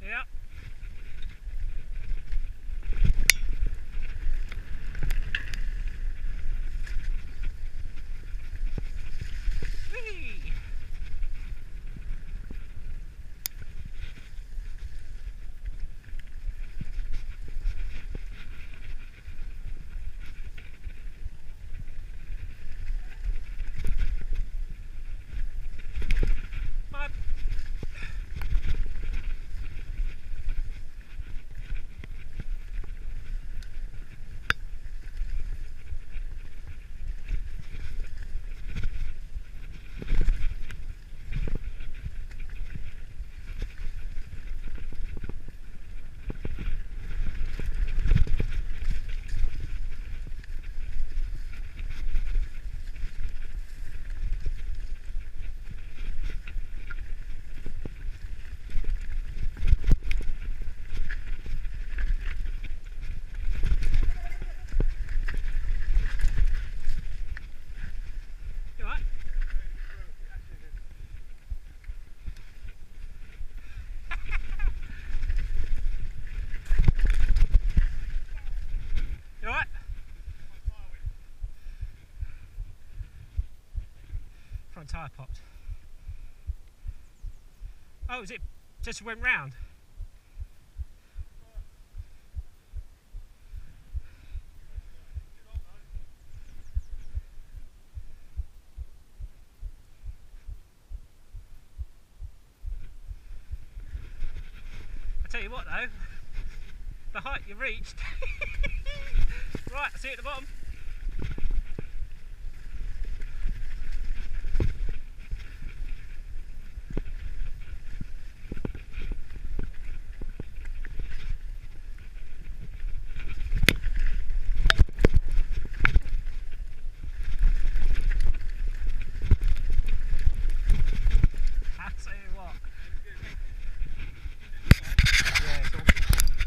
Yeah. Whee! Bye. You alright? You alright? Front tyre popped. Oh, is it just went round? I tell you what though, the height you reached. Right, I see you at the bottom.